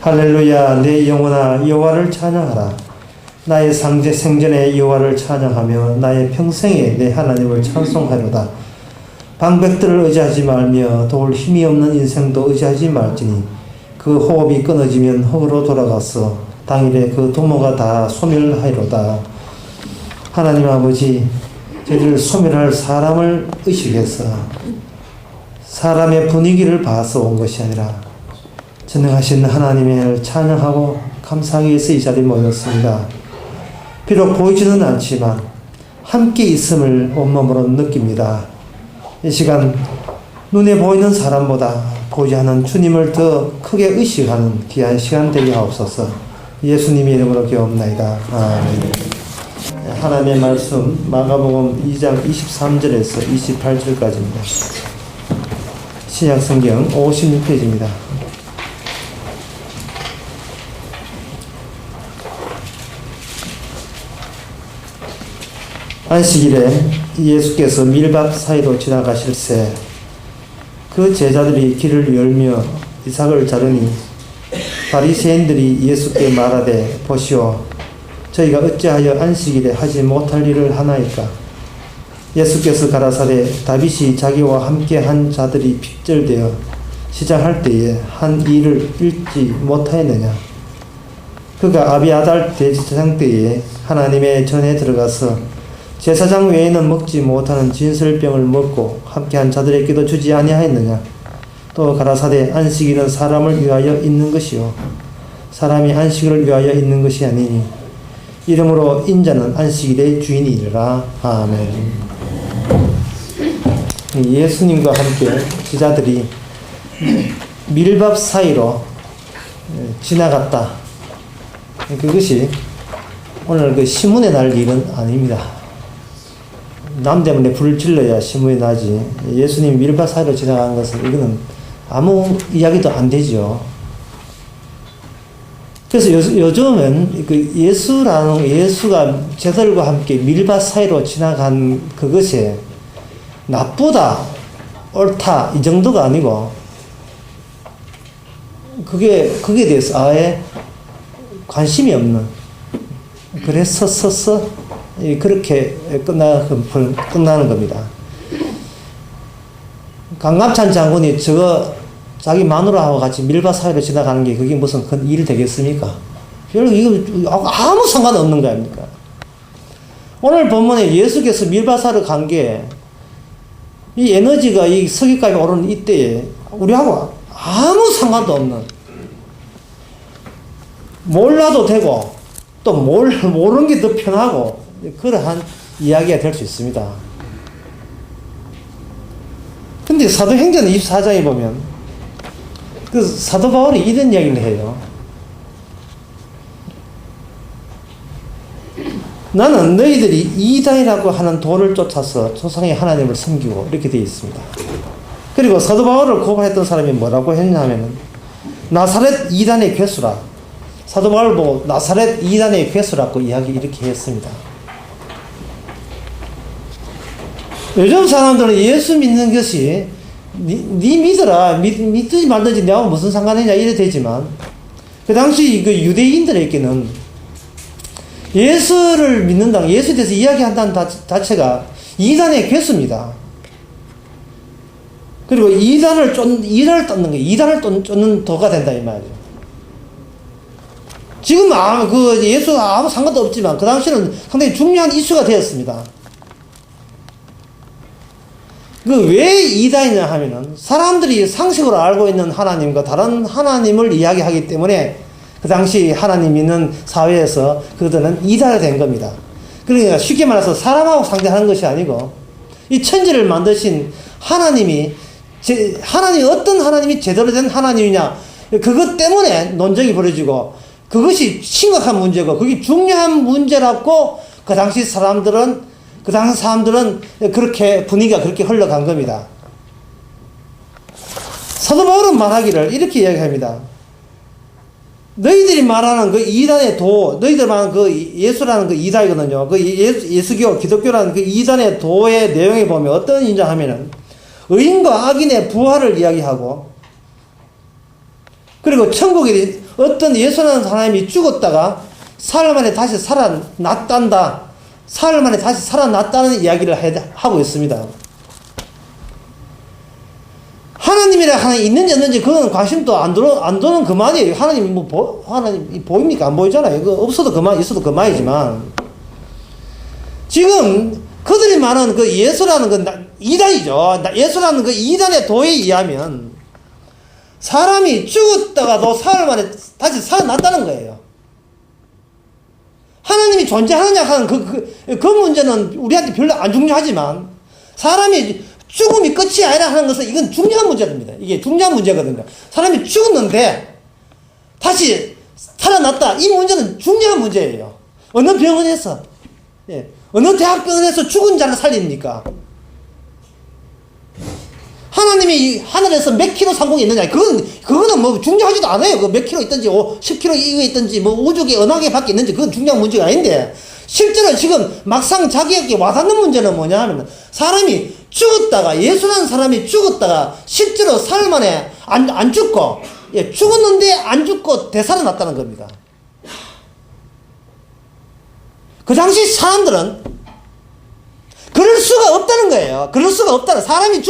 할렐루야. 내 영혼아 여호와를 찬양하라. 나의 생전에 여호와를 찬양하며 나의 평생에 내 하나님을 찬송하려다. 방백들을 의지하지 말며 도울 힘이 없는 인생도 의지하지 말지니 그 호흡이 끊어지면 흙으로 돌아가서 당일에 그 도모가 다 소멸하리로다. 하나님 아버지, 저희를 소멸할 사람을 의식해서 사람의 분위기를 봐서 온 것이 아니라 전능하신 하나님을 찬양하고 감사하기 위해서 이 자리에 모였습니다. 비록 보이지는 않지만 함께 있음을 온몸으로 느낍니다. 이 시간 눈에 보이는 사람보다 보이지 않는 주님을 더 크게 의식하는 귀한 시간 되게 하옵소서. 예수님의 이름으로 기도합나이다. 아멘. 하나님의 말씀 마가복음 2장 23절에서 28절까지입니다. 신약성경 56페이지입니다. 안식일에 예수께서 밀밭 사이로 지나가실새 그 제자들이 길을 열며 이삭을 자르니 바리새인들이 예수께 말하되 보시오, 저희가 어찌하여 안식일에 하지 못할 일을 하나이까? 예수께서 가라사대 다윗이 자기와 함께 한 자들이 핍절되어 시장할 때에 한 일을 읽지 못하였느냐? 그가 아비아달 대제사장 때에 하나님의 전에 들어가서 제사장 외에는 먹지 못하는 진설병을 먹고 함께한 자들에게도 주지 아니하였느냐? 또 가라사대 안식일은 사람을 위하여 있는 것이요 사람이 안식을 위하여 있는 것이 아니니 이러므로 인자는 안식일의 주인이니라. 아멘. 예수님과 함께 제자들이 밀밥 사이로 지나갔다. 그것이 오늘 그 시문에 날 일은 아닙니다. 남 때문에 불을 질러야 시문이 나지. 예수님 밀밭 사이로 지나간 것은 이거는 아무 이야기도 안 되죠. 그래서 요즘은 그 예수가 제자들과 함께 밀밭 사이로 지나간 그것이 나쁘다, 옳다 이 정도가 아니고 거기에 대해서 아예 관심이 없는, 그래서 그렇게 끝나는 겁니다. 강갑찬 장군이 자기 마누라하고 같이 밀밭 사이로 지나가는 게 그게 무슨 큰 일 되겠습니까? 별로 이거 아무 상관없는 거 아닙니까? 오늘 본문에 예수께서 밀밭 사이로 간 게 이 에너지가 이 서기까지 오르는 이때에 우리하고 아무 상관도 없는, 몰라도 되고 또 모르는 게 더 편하고 그러한 이야기가 될 수 있습니다. 근데 사도행전 24장에 보면 그 사도 바울이 이런 이야기를 해요. 나는 너희들이 이단이라고 하는 도를 쫓아서 조상의 하나님을 섬기고 이렇게 되어 있습니다. 그리고 사도 바울을 고발했던 사람이 뭐라고 했냐면 나사렛 이단의 괴수라. 사도 바울 보고 나사렛 이단의 괴수라고 이렇게 했습니다. 요즘 사람들은 예수 믿는 것이 니 믿어라, 믿든지 말든지 내가 무슨 상관이냐 이래 되지만 그 당시 그 유대인들에게는 예수를 믿는다는, 예수에 대해서 이야기한다는 자체가 이단의 괴수입니다. 그리고 이단을 쫓는 거예요. 이단을 쫓는 도가 된다 이 말이에요. 지금 예수 아무 상관도 없지만 그 당시는 상당히 중요한 이슈가 되었습니다. 왜 이단이냐 하면은 사람들이 상식으로 알고 있는 하나님과 다른 하나님을 이야기하기 때문에 그 당시 하나님 믿는 사회에서 그들은 이단이 된 겁니다. 그러니까 쉽게 말해서 사람하고 상대하는 것이 아니고 이 천지를 만드신 하나님이 어떤 하나님이 제대로 된 하나님이냐, 그것 때문에 논쟁이 벌어지고 그것이 심각한 문제고 그게 중요한 문제라고 그 당시 사람들은 그렇게 분위기가 그렇게 흘러간 겁니다. 사도 바울은 말하기를 이렇게 이야기합니다. 너희들이 말하는 그 이단의 도, 너희들 말하는 그 예수라는 그 이단이거든요. 그 예수교, 기독교라는 그 이단의 도의 내용에 보면 어떤 인정하면은 의인과 악인의 부활을 이야기하고 그리고 천국에 어떤 예수라는 사람이 죽었다가 사흘 만에 다시 살아났단다. 사흘 만에 다시 살아났다는 이야기를 하고 있습니다. 하나님이라 하나님 있는지 없는지 그건 관심도 안 도는 그만이에요. 하나님이 하나님 보입니까? 안 보이잖아요. 그 없어도 그만, 있어도 그만이지만. 지금 그들이 말하는 그 예수라는 건 이단이죠. 예수라는 그 이단의 도에 의하면 사람이 죽었다가도 사흘 만에 다시 살아났다는 거예요. 하나님이 존재하느냐 하는 그 문제는 우리한테 별로 안 중요하지만 사람이 죽음이 끝이 아니라 하는 것은 이건 중요한 문제입니다. 이게 중요한 문제거든요. 사람이 죽었는데 다시 살아났다. 이 문제는 중요한 문제예요. 어느 병원에서, 어느 대학병원에서 죽은 자를 살립니까? 하나님이 하늘에서 몇 킬로 상공이 있느냐. 그거는 뭐 중요하지도 않아요. 그 몇 킬로 있든지, 10킬로 이외에 있든지, 뭐 우주계 어느 개 밖에 있는지 그건 중요한 문제가 아닌데, 실제로 지금 막상 자기에게 와닿는 문제는 뭐냐 하면, 사람이 죽었다가, 예수라는 사람이 죽었다가, 실제로 사흘 만에 안 죽고, 죽었는데 안 죽고 되살아났다는 겁니다. 그 당시 사람들은 그럴 수가 없다는 거예요. 그럴 수가 없다는. 사람이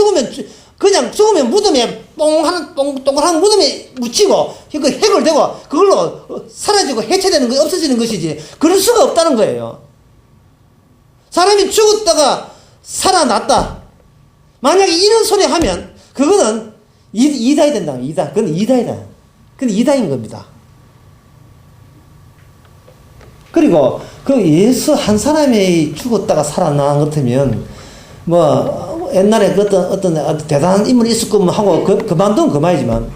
그냥 죽으면 무덤에 동그란 무덤에 묻히고 그 해결되고 그걸로 사라지고 해체되는 거 없어지는 것이지 그럴 수가 없다는 거예요. 사람이 죽었다가 살아났다. 만약에 이런 소리 하면 그거는 이단이 된다. 이단. 그건 이단이다. 그건 이단인 겁니다. 그리고 그 예수 한 사람이 죽었다가 살아난 것 같으면 뭐 옛날에 어떤 대단한 인물이 있을 거면 하고 그만둔 그만이지만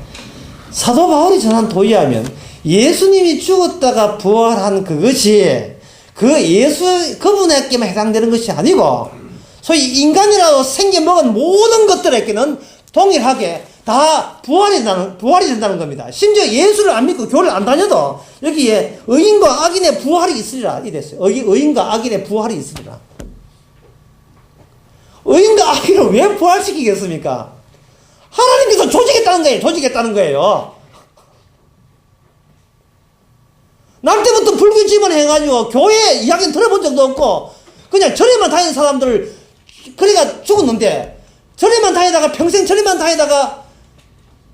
사도 바울이 전한 도에 하면 예수님이 죽었다가 부활한 그것이 그분에게만 해당되는 것이 아니고 소위 인간이라고 생겨먹은 모든 것들에게는 동일하게 다 부활이 된다는 겁니다. 심지어 예수를 안 믿고 교회를 안 다녀도 여기에 의인과 악인의 부활이 있으리라 이랬어요. 의인과 악인의 부활이 있으리라. 의인과 악인을 왜 부활시키겠습니까? 하나님께서 조직했다는 거예요. 날 때부터 불교 집안해가지고 교회 이야기는 들어본 적도 없고 그냥 절에만 다니는 사람들 그러니까 죽었는데 절에만 다니다가 평생 절에만 다니다가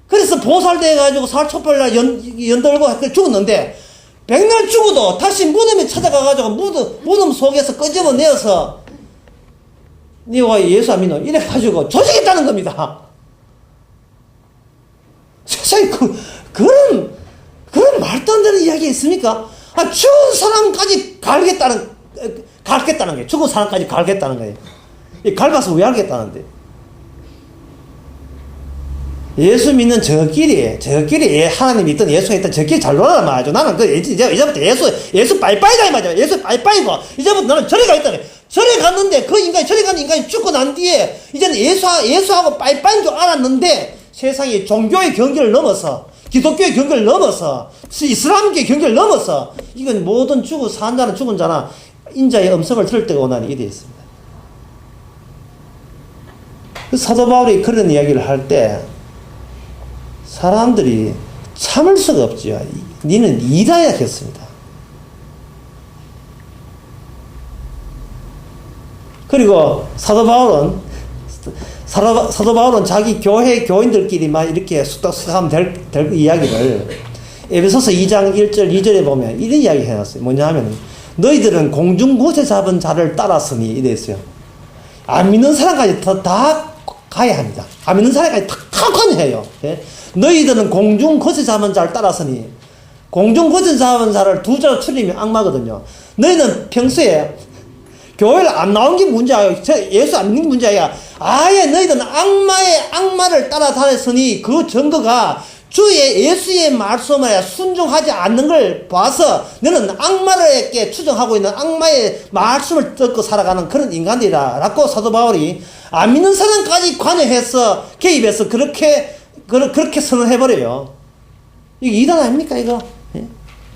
그래서 보살돼가지고 살촛불날 연들고 죽었는데 백날 죽어도 다시 무덤에 찾아가가지고 무덤 속에서 끄집어내어서 니와 예수 안 믿노 이래가지고 조직했다는 겁니다. 세상에 그런 말도 안 되는 이야기 있습니까? 죽은 사람까지 갈겠다는 거예요. 죽은 사람까지 갈겠다는 거예요. 갈가서 왜 알겠다는데? 예수 믿는 저끼리 하나님이 있든 예수가 있든 저끼리 잘 놀아라 말이죠. 나는 이제부터 예수 빠이빠이다 이 말이죠. 예수 빠이빠이고 이제부터 나는 절에 가겠다. 절에 갔는데 절에 가는 인간이 죽고 난 뒤에 이제는 예수하고 빠이빠이인 줄 알았는데 세상에 종교의 경계를 넘어서 기독교의 경계를 넘어서 이슬람교의 경계를 넘어서 이건 모든 산 자는 죽은 자나 인자의 음성을 들을 때가 오나니 이래 있습니다. 사도 바울이 그런 이야기를 할 때 사람들이 참을 수가 없지요. 니는 이단이라 했습니다. 그리고 사도 바울은 자기 교회 교인들끼리 막 이렇게 수덕수덕하면 될 이야기를 에베소서 2장 1절 2절에 보면 이런 이야기 해놨어요. 뭐냐 하면 너희들은 공중곳에 잡은 자를 따랐으니 이랬어요. 안 믿는 사람까지 다 가야 합니다. 안 믿는 사람까지 다 관여해요. 너희들은 공중곳에 잡은 자를 따랐으니 공중곳에 잡은 자를 두 자로 추리면 악마거든요. 너희는 평소에 교회를 안 나온 게 문제야. 예수 안 믿는 게 문제야. 아예 너희들은 악마를 따라다녔으니 그 증거가 주의 예수의 말씀에 순종하지 않는 걸 봐서 너는 악마에게 추정하고 있는 악마의 말씀을 듣고 살아가는 그런 인간들이라 라고 사도 바울이 안 믿는 사람까지 관여해서 개입해서 그렇게 선언해버려요. 이게 이단 아닙니까 이거?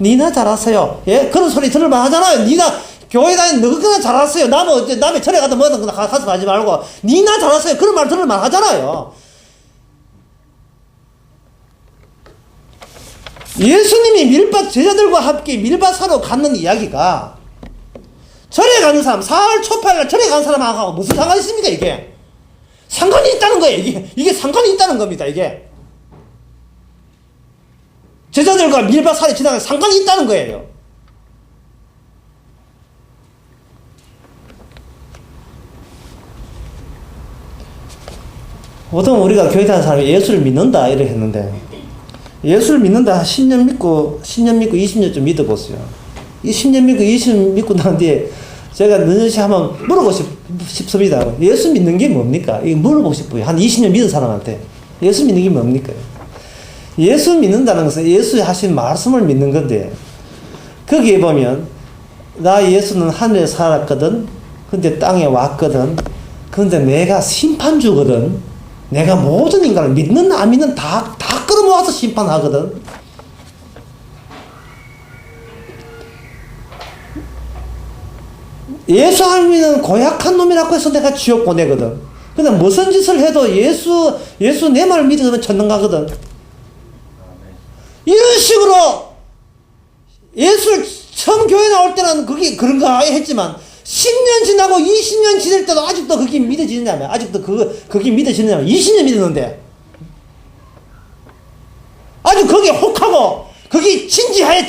니나 잘하세요. 그런 소리 들을만 하잖아요. 니나 교회 다니는 너그나 잘하세요. 남의 절에 가든 뭐든 가서 가지 말고 니나 잘하세요. 그런 말 들을만 하잖아요. 예수님이 밀밭 제자들과 함께 밀밭사로 갔는 이야기가 절에 가는 사람, 사흘 초파일 절에 가는 사람하고 무슨 상관이 있습니까, 이게? 상관이 있다는 거예요, 이게 상관이 있다는 겁니다, 이게. 제자들과 밀밭사에 지나가 상관이 있다는 거예요. 보통 우리가 교회 다니는 사람이 예수를 믿는다, 이렇게 했는데, 예수를 믿는다, 10년 믿고, 20년 좀 믿어보세요. 이 10년 믿고, 20년 믿고 난 뒤에, 제가 느닷이 한번 물어보고 싶습니다. 예수 믿는 게 뭡니까? 이거 물어보고 싶어요. 한 20년 믿은 사람한테. 예수 믿는 게 뭡니까? 예수 믿는다는 것은 예수 하신 말씀을 믿는 건데, 거기에 보면, 나 예수는 하늘에 살았거든, 근데 땅에 왔거든, 근데 내가 심판주거든, 내가 모든 인간을 믿는 안 믿는 다 끌어모아서 심판하거든. 예수 안 믿는 고약한 놈이라고 해서 내가 지옥 보내거든. 근데 무슨 짓을 해도 예수 내 말 믿으면 천당 가거든. 이런 식으로 예수를 처음 교회 나올 때는 그게 그런가 했지만 10년 지나고 20년 지날 때도 아직도 그게 믿어지느냐면, 아직도 그게 믿어지느냐면, 20년 믿었는데, 아주 그게 혹하고, 그게 진지하게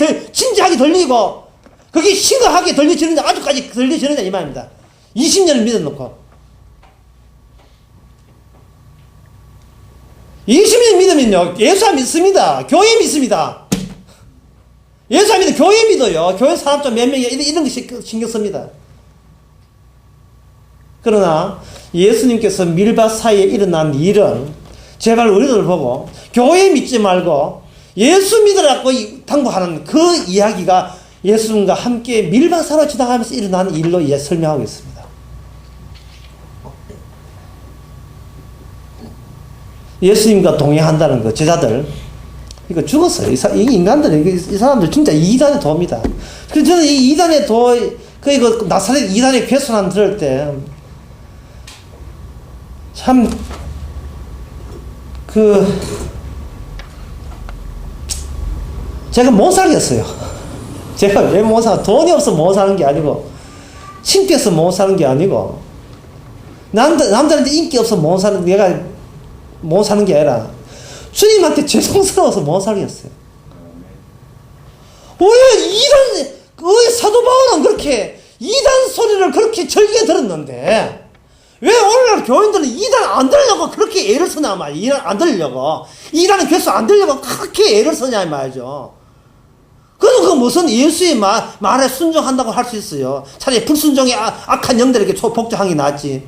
들리고, 그게 심각하게 들려지는데, 아직까지 들려지느냐, 이 말입니다. 20년을 믿어놓고. 20년 믿으면요, 예수 안 믿습니다. 교회 믿습니다. 예수 안 믿어, 교회 믿어요. 교회 사람 좀 몇 명이 이런 거 신경 씁니다. 그러나 예수님께서 밀밭 사이에 일어난 일은 제발 우리들 보고 교회 믿지 말고 예수 믿으라고 당부하는 그 이야기가 예수님과 함께 밀밭 사이로 지나가면서 일어난 일로 설명하고 있습니다. 예수님과 동행한다는 거, 제자들 이거 죽었어요. 이 인간들, 이 사람들 진짜 이단의 도입니다. 그래서 저는 이 이단의 도, 이거 나사렛 이단의 괴순환 들을 때 참, 제가 못 살겠어요. 제가 왜 못 돈이 없어 못 사는 게 아니고, 창피해서 못 사는 게 아니고, 남들한테 인기 없어 못 사는, 내가 못 사는 게 아니라, 주님한테 죄송스러워서 못 살겠어요. 왜 사도 바울은 그렇게, 이단 소리를 그렇게 즐겨 들었는데, 왜 오늘날 교인들은 이단 안 들으려고 그렇게 애를 쓰냐 말이야. 이단 안 들으려고. 이단의 개수 안 들으려고 그렇게 애를 쓰냐 말이죠. 그래서 그 무슨 예수의 말에 순종한다고 할 수 있어요. 차라리 불순종의 악한 영들에게 복종한 게 낫지.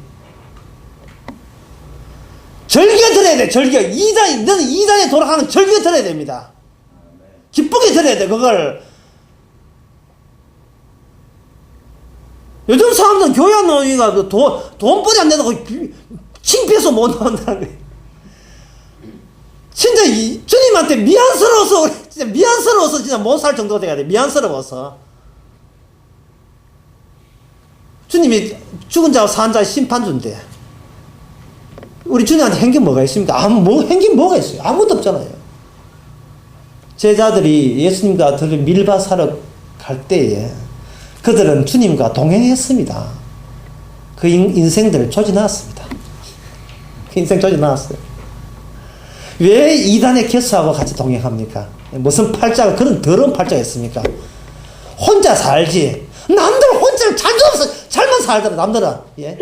즐겨 들어야 돼, 즐겨. 너는 이단에 돌아가는 즐겨 들어야 됩니다. 기쁘게 들어야 돼, 그걸. 요즘 사람들은 교회 안 나오니까 돈벌이 안 내도 창피해서 못 나온다는 거예요. 진짜 주님한테 미안스러워서 진짜 못 살 정도가 돼야 돼. 미안스러워서. 주님이 죽은 자와 산 자의 심판주인데, 우리 주님한테 한 게 뭐가 있습니까? 한 게 뭐가 있어요? 아무것도 없잖아요. 제자들이 예수님과 밀밭 사러 갈 때에 그들은 주님과 동행했습니다. 그 인생들을 조져놨습니다. 그 인생 조져놨어요. 왜 이단의 개수하고 같이 동행합니까? 무슨 팔자가 그런 더러운 팔자였습니까? 혼자 살지. 남들 혼자 잘만 살더라, 남들은. 예?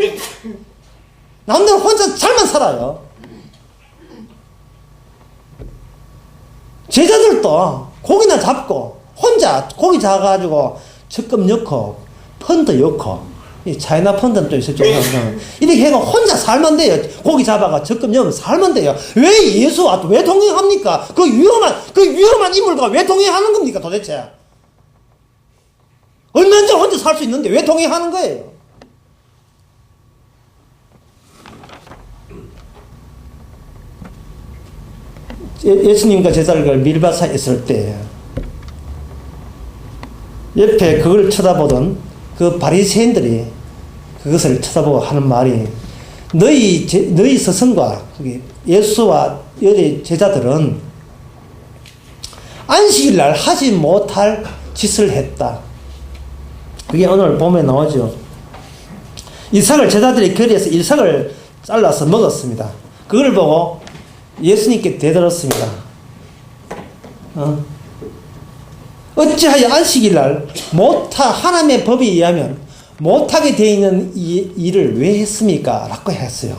남들은 혼자 잘만 살아요. 제자들도 고기나 잡고, 혼자 고기 잡아가지고, 적금 넣고, 펀드 넣고, 이 차이나 펀드는 또 있었죠. 이렇게 해가 혼자 살면 돼요. 고기 잡아가 적금 넣으면 살면 돼요. 왜 예수와 왜 동행합니까? 그 위험한 인물과 왜 동행하는 겁니까, 도대체? 얼마나 혼자 살 수 있는데 왜 동행하는 거예요? 예수님과 제자들과 밀밭 사이에 있을 때, 옆에 그걸 쳐다보던 그 바리새인들이 그것을 쳐다보고 하는 말이, 너희 스승과 예수와 여러 제자들은 안식일날 하지 못할 짓을 했다. 그게 오늘 본문에 나오죠. 이삭을 제자들이 거리에서 이삭을 잘라서 먹었습니다. 그걸 보고 예수님께 되들었습니다. 어찌하여 안식일날 하나님의 법에 의하면 못하게 되어 있는 이 일을 왜 했습니까? 라고 했어요.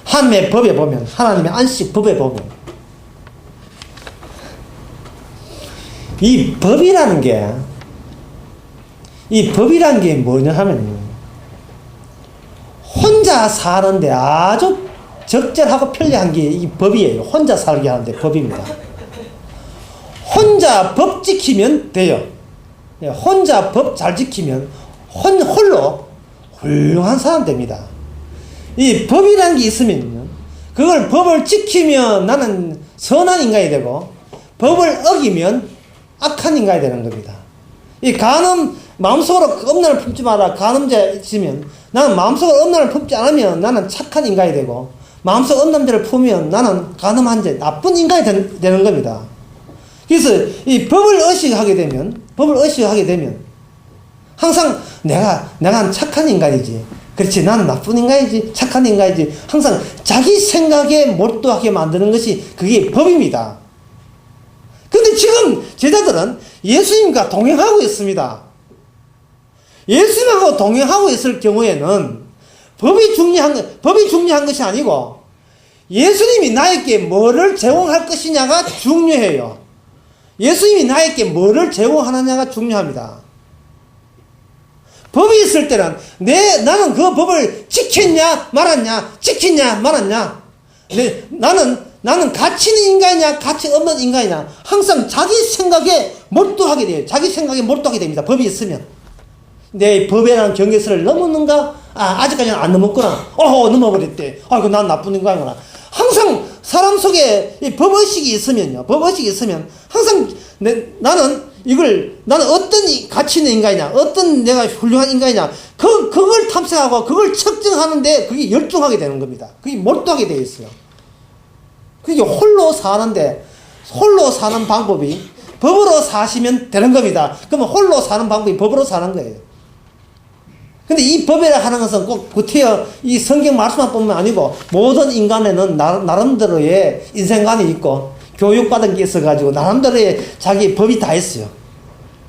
하나님의 법에 보면, 하나님의 안식법에 보면, 이 법이라는 게 뭐냐 하면, 혼자 사는데 아주 적절하고 편리한 게 이 법이에요. 혼자 살게 하는데 법입니다. 혼자 법 지키면 돼요. 혼자 법 잘 지키면 홀로 훌륭한 사람 됩니다. 이 법이라는 게 있으면 그걸 법을 지키면 나는 선한 인간이 되고 법을 어기면 악한 인간이 되는 겁니다. 이 마음속으로 엄란을 품지 마라. 간음죄 있으면 나는 마음속으로 엄란을 품지 않으면 나는 착한 인간이 되고 마음속 엄란죄를 품으면 나는 간음한 죄, 나쁜 인간이 되는 겁니다. 그래서 이 법을 의식하게 되면 항상 내가 착한 인간이지. 그렇지. 나는 나쁜 인간이지. 착한 인간이지. 항상 자기 생각에 몰두하게 만드는 것이 그게 법입니다. 근데 지금 제자들은 예수님과 동행하고 있습니다. 예수님하고 동행하고 있을 경우에는 법이 중요한 것이 아니고 예수님이 나에게 뭐를 제공할 것이냐가 중요해요. 예수님이 나에게 뭐를 제공하느냐가 중요합니다. 법이 있을 때는 나는 그 법을 지켰냐 말았냐, 지켰냐 말았냐, 나는 가치 있는 인간이냐 가치 없는 인간이냐, 항상 자기 생각에 몰두하게 돼요. 자기 생각에 몰두하게 됩니다. 법이 있으면. 내 법이라는 경계선을 넘었는가? 아직까지는 안 넘었구나. 넘어버렸대. 아이고, 난 나쁜 인간이구나. 항상 사람 속에 이 법의식이 있으면 항상 나는 어떤 가치 있는 인간이냐, 어떤 내가 훌륭한 인간이냐, 그걸 탐색하고 그걸 측정하는데 그게 열중하게 되는 겁니다. 그게 몰두하게 되어 있어요. 그게 홀로 사는 방법이 법으로 사시면 되는 겁니다. 그러면 홀로 사는 방법이 법으로 사는 거예요. 근데 이 법이라 하는 것은 꼭 구태여 이 성경 말씀만 보면 아니고 모든 인간에는 나름대로의 인생관이 있고 교육받은 게 있어가지고 나름대로의 자기 법이 다 있어요.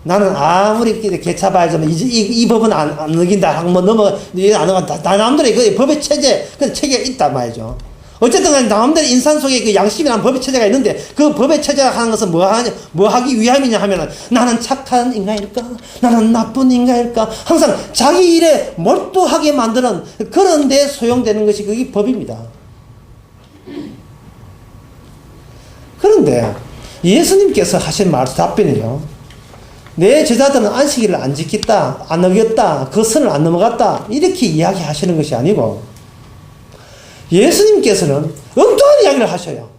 나는 아무리 개차봐야지만 이 법은 안 넘긴다 하고 안 넘어간다. 나름대로의 그 법의 체계가 있단 말이죠. 어쨌든 간에 나름대로 인산 속에 그 양심이라는 법의 체제가 있는데 그 법의 체제가 하는 것은 뭐 하기 위함이냐 하면은 나는 착한 인간일까? 나는 나쁜 인간일까? 항상 자기 일에 몰두하게 만드는 그런 데 소용되는 것이 그게 법입니다. 그런데 예수님께서 하신 답변이요. 내 제자들은 안식일을 안 지켰다, 안 어겼다, 그 선을 안 넘어갔다 이렇게 이야기하시는 것이 아니고 예수님께서는 엉뚱한 이야기를 하셔요.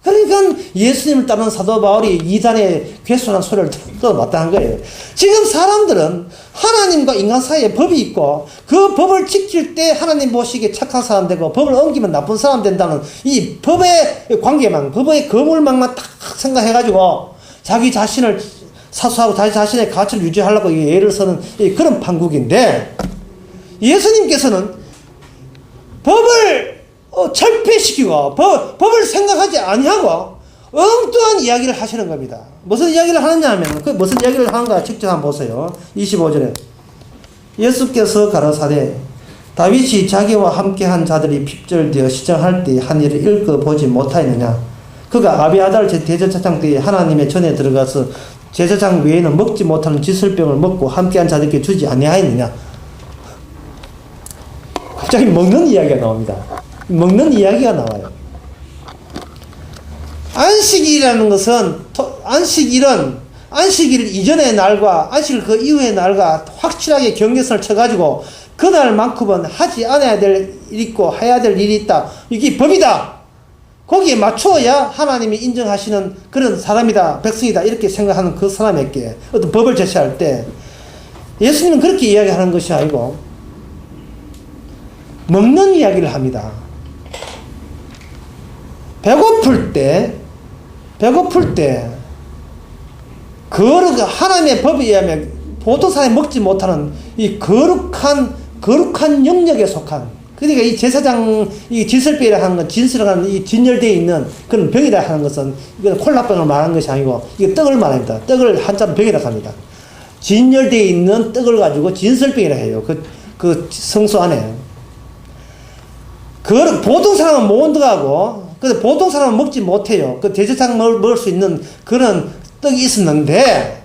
그러니까 예수님을 따르는 사도 바울이 이단의 괴수한 소리를 들어봤다는 거예요. 지금 사람들은 하나님과 인간 사이에 법이 있고 그 법을 지킬 때 하나님 보시기에 착한 사람 되고 법을 어기면 나쁜 사람 된다는 이 법의 관계망, 법의 거물망만 딱 생각해가지고 자기 자신을 사수하고 자기 자신의 가치를 유지하려고 예를 서는 그런 판국인데 예수님께서는 법을 철폐시키고 법을 생각하지 아니하고 엉뚱한 이야기를 하시는 겁니다. 무슨 이야기를 하느냐 하면 무슨 이야기를 하는가 직접 한번 보세요. 25절에 예수께서 가라사대 다윗이 자기와 함께한 자들이 핍절되어 시정할 때 한 일을 읽어보지 못하였느냐. 그가 아비아달 대제사장 때에 하나님의 전에 들어가서 제사장 외에는 먹지 못하는 지술병을 먹고 함께한 자들에게 주지 아니하였느냐. 갑자기 먹는 이야기가 나옵니다. 먹는 이야기가 나와요. 안식일이라는 것은 안식일 이전의 날과 안식일 그 이후의 날과 확실하게 경계선을 쳐가지고 그날만큼은 하지 않아야 될 일이 있고 해야 될 일이 있다. 이게 법이다. 거기에 맞추어야 하나님이 인정하시는 그런 사람이다, 백성이다 이렇게 생각하는 그 사람에게 어떤 법을 제시할 때 예수님은 그렇게 이야기하는 것이 아니고 먹는 이야기를 합니다. 배고플 때 하나님의 법에 의하면 보통 사람이 먹지 못하는 이 거룩한 영역에 속한, 그러니까 이 제사장, 이 진설병이라 하는 건, 진설하는 이 진열되어 있는 그런 병이라 하는 것은, 이건 콜라병을 말하는 것이 아니고, 이거 떡을 말합니다. 떡을 한자로 병이라고 합니다. 진열되어 있는 떡을 가지고 진설병이라 해요. 그 성소 안에. 보통 사람은 못 들어가고, 근데 보통 사람은 먹지 못해요. 그 제사장 먹을 수 있는 그런 떡이 있었는데,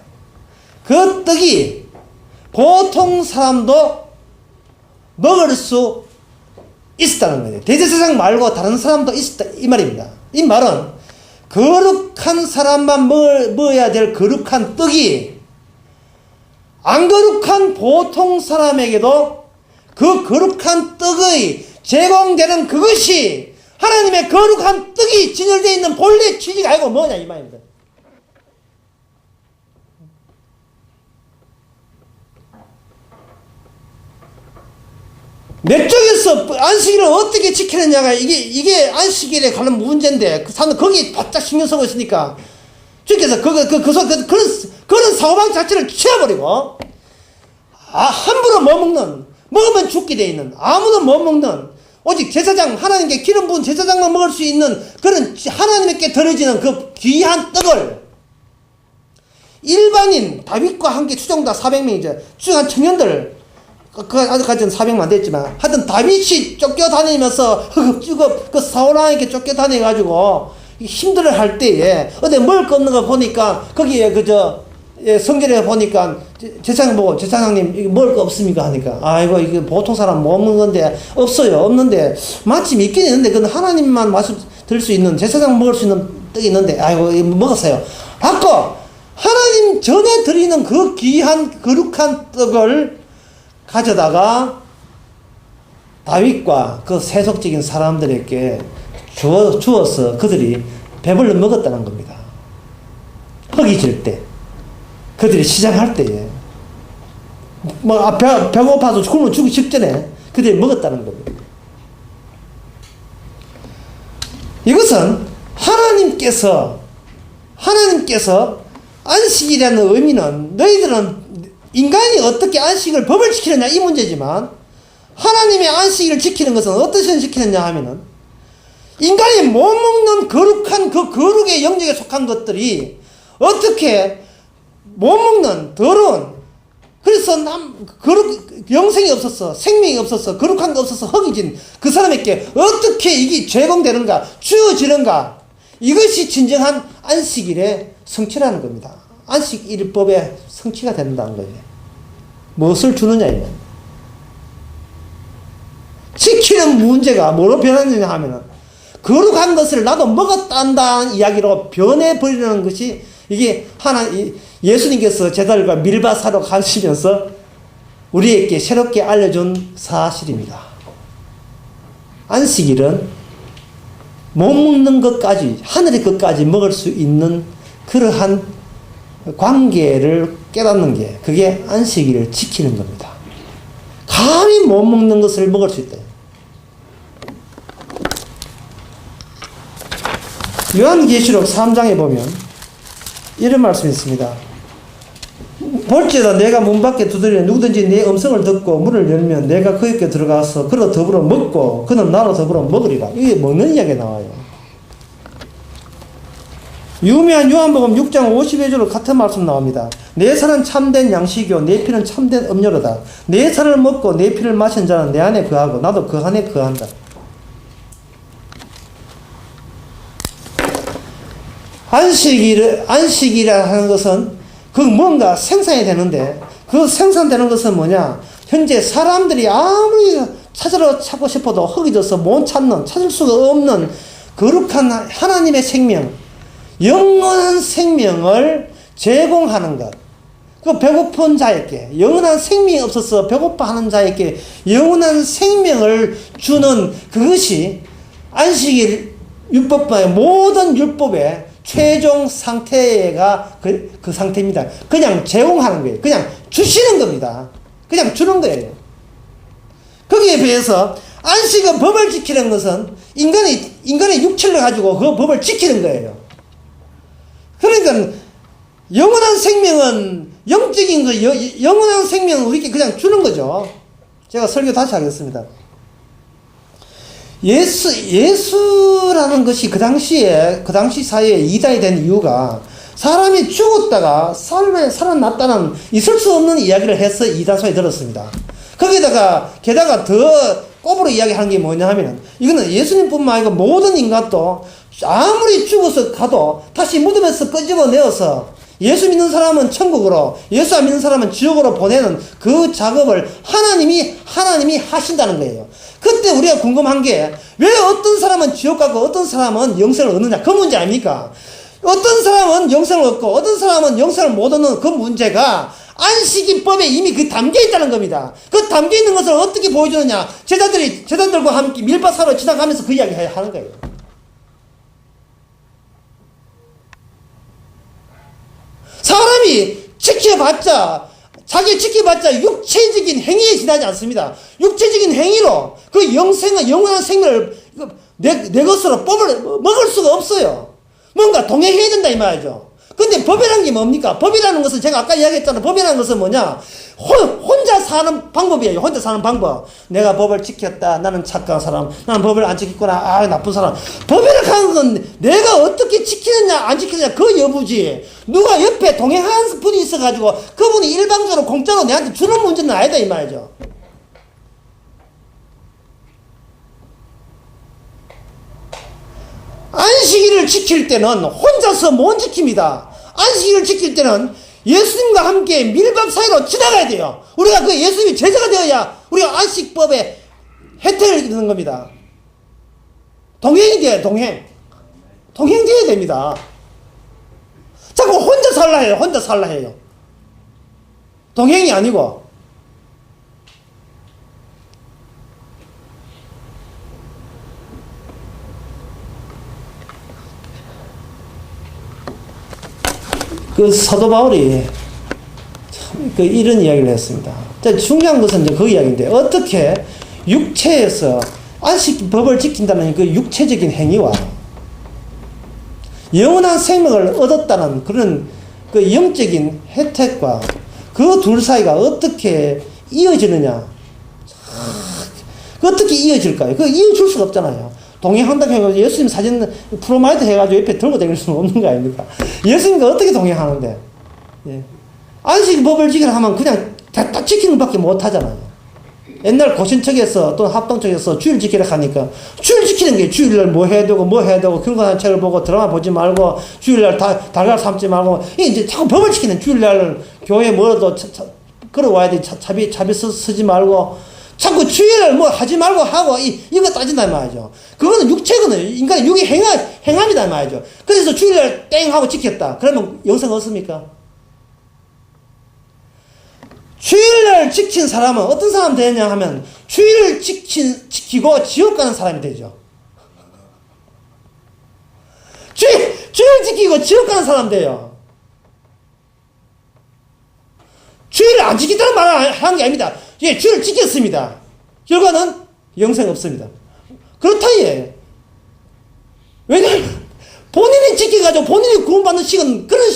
그 떡이 보통 사람도 먹을 수 있었다는 거예요. 대제사장 말고 다른 사람도 있었다, 이 말입니다. 이 말은 거룩한 사람만 먹어야 될 거룩한 떡이 안 거룩한 보통 사람에게도 그 거룩한 떡의 제공되는 그것이 하나님의 거룩한 떡이 진열되어 있는 본래 취지가 아니고 뭐냐 이 말입니다. 내 쪽에서 안식일을 어떻게 지키느냐가 이게 안식일에 관한 문제인데, 그 사람은 거기에 바짝 신경 쓰고 있으니까, 주께서 그런 사고방 자체를 치워버리고, 함부로 못 먹는, 먹으면 죽게 돼 있는, 아무도 못 먹는, 오직 제사장, 하나님께 기름 부은 제사장만 먹을 수 있는 그런 하나님께 드려지는 그 귀한 떡을 일반인, 다윗과 함께 추종자 400명이죠. 추종한 청년들, 아직까지는 400만 됐지만, 하여튼 다윗이 쫓겨다니면서 흑흑 그 사울왕에게 쫓겨다녀가지고 힘들어 할 때에 어디 먹을 거 없는 거 보니까 거기에 성전에 보니까 제사장 보고, 제사장님 이거 먹을 거 없습니까 하니까, 아이고 이게 보통 사람 못 먹는 건데 없어요. 없는데 마침 있긴 있는데 그건 하나님만 마실 드릴 수 있는, 제사장 먹을 수 있는 떡이 있는데, 아이고 이거 먹었어요. 받고 하나님 전에 드리는 그 귀한 거룩한 떡을 가져다가 다윗과 그 세속적인 사람들에게 주어서 그들이 배불러 먹었다는 겁니다. 흙이 질 때, 그들이 시장할 때에, 배고파서 굶어 죽기 직전에 그들이 먹었다는 겁니다. 이것은 하나님께서 안식이라는 의미는 너희들은 인간이 어떻게 안식을 법을 지키느냐 이 문제지만, 하나님의 안식일을 지키는 것은 어떻게 지키느냐 하면은, 인간이 못 먹는 거룩한 그 거룩의 영역에 속한 것들이 어떻게 못 먹는 더러운, 그래서 영생이 없어서, 생명이 없어서, 거룩한 게 없어서 허기진 그 사람에게 어떻게 이게 제공되는가, 주어지는가, 이것이 진정한 안식일의 성취라는 겁니다. 안식일법의 성취가 된다는 거예요. 무엇을 주느냐 이면, 지키는 문제가 뭐로 변하느냐 하면은, 거룩한 것을 나도 먹었단다는 이야기로 변해버리는 것이, 이게 예수님께서 제자들과 밀밭사로 가시면서 우리에게 새롭게 알려준 사실입니다. 안식일은 못 먹는 것까지, 하늘의 것까지 먹을 수 있는 그러한 관계를 깨닫는 게, 그게 안식일을 지키는 겁니다. 감히 못 먹는 것을 먹을 수 있다. 요한계시록 3장에 보면 이런 말씀이 있습니다. 볼지어다 내가 문 밖에 두드리며 누구든지 내 음성을 듣고 문을 열면 내가 그에게 들어가서 그로 더불어 먹고 그는 나로 더불어 먹으리라. 이게 먹는 이야기가 나와요. 유명한 요한복음 6장 52절로 같은 말씀 나옵니다. 내 살은 참된 양식이요 내 피는 참된 음료로다. 내 살을 먹고 내 피를 마신 자는 내 안에 거하고 나도 그 안에 거한다. 안식이라 하는 것은 그 뭔가 생산이 되는데, 그 생산되는 것은 뭐냐? 현재 사람들이 아무리 찾고 싶어도 허기져서 못 찾는, 찾을 수가 없는 거룩한 하나님의 생명, 영원한 생명을 제공하는 것. 그 배고픈 자에게, 영원한 생명이 없어서 배고파하는 자에게 영원한 생명을 주는 그것이 안식일 율법의 모든 율법의 최종 상태가 그 상태입니다. 그냥 제공하는 거예요. 그냥 주시는 겁니다. 그냥 주는 거예요. 거기에 비해서 안식은 법을 지키는 것은 인간의 육체를 가지고 그 법을 지키는 거예요. 그러니까 영원한 생명은 영적인 거, 영원한 생명은 우리에게 그냥 주는 거죠. 제가 설교 다시 하겠습니다. 예수라는 것이 그 당시 사회에 이단이 된 이유가 사람이 죽었다가 살아났다는 있을 수 없는 이야기를 해서 이단소에 들었습니다. 게다가 더 꼽으로 이야기하는 게 뭐냐 하면, 이거는 예수님뿐만 아니고 모든 인간도 아무리 죽어서 가도 다시 무덤에서 끄집어내어서 예수 믿는 사람은 천국으로, 예수 안 믿는 사람은 지옥으로 보내는 그 작업을 하나님이 하신다는 거예요. 그때 우리가 궁금한 게, 왜 어떤 사람은 지옥 가고 어떤 사람은 영생을 얻느냐, 그 문제 아닙니까? 어떤 사람은 영생을 얻고 어떤 사람은 영생을 못 얻는 그 문제가 안식일법에 이미 그 담겨 있다는 겁니다. 그 담겨 있는 것을 어떻게 보여주느냐, 제자들과 함께 밀밭 사이로 지나가면서 그 이야기 하는 거예요. 사람이 자기 지켜봤자 육체적인 행위에 지나지 않습니다. 육체적인 행위로 그 영원한 생명을 내 것으로 먹을 수가 없어요. 뭔가 동행해야 된다 이 말이죠. 근데 법이라는 게 뭡니까? 법이라는 것은 제가 아까 이야기했잖아요. 법이라는 것은 뭐냐? 혼자 사는 방법이에요. 혼자 사는 방법. 내가 법을 지켰다. 나는 착한 사람. 나는 법을 안 지켰구나. 나쁜 사람. 법이라고 하는 건 내가 어떻게 지키느냐 안 지키느냐 그 여부지. 누가 옆에 동행하는 분이 있어가지고 그분이 일방적으로 공짜로 내한테 주는 문제는 아니다 이 말이죠. 안식일을 지킬 때는 혼자서 못 지킵니다. 안식일을 지킬 때는 예수님과 함께 밀밥 사이로 지나가야 돼요. 우리가 그 예수님이 제자가 되어야 우리가 안식법의 혜택을 얻는 겁니다. 동행이 돼요, 동행되어야 됩니다. 자꾸 혼자 살라 해요. 동행이 아니고. 그 사도 바울이 이런 이야기를 했습니다. 중요한 것은 그 이야기인데, 어떻게 육체에서 안식법을 지킨다는 그 육체적인 행위와 영원한 생명을 얻었다는 그런 그 영적인 혜택과 그 둘 사이가 어떻게 이어지느냐. 어떻게 이어질까요? 이어질 수가 없잖아요. 동행한다고 해가지고 예수님 사진 프로마이드 해가지고 옆에 들고 다닐 수는 없는 거 아닙니까? 예수님과 어떻게 동행하는데? 예. 안식법을 지키라 하면 그냥 다 지키는 밖에 못 하잖아요. 옛날 고신척에서 또는 합동척에서 주일 지키라 하니까 주일 지키는 게 주일날 뭐 해야 되고 경건한 책을 보고 드라마 보지 말고 주일날 달걀 삶지 말고 이제 자꾸 법을 지키는 주일날 교회 뭐라도 걸어와야 돼. 자비 쓰지 말고 자꾸 주일날 뭐 하지 말고 하고 이거 따진단 말이죠. 그거는 육체거든요. 인간의 육이 행함이단 말이죠. 그래서 주일날 땡 하고 지켰다. 그러면 영생 얻습니까? 주일날 지킨 사람은 어떤 사람 되느냐 하면 주일을 지키고 지옥 가는 사람이 되죠. 주일 지키고 지옥 가는 사람 돼요. 주일을 안 지킨다는 말을 하는 게 아닙니다. 예, 주를 지켰습니다. 결과는 영생 없습니다. 그렇다, 예. 왜냐하면, 본인이 지켜가지고 본인이 구원받는 그런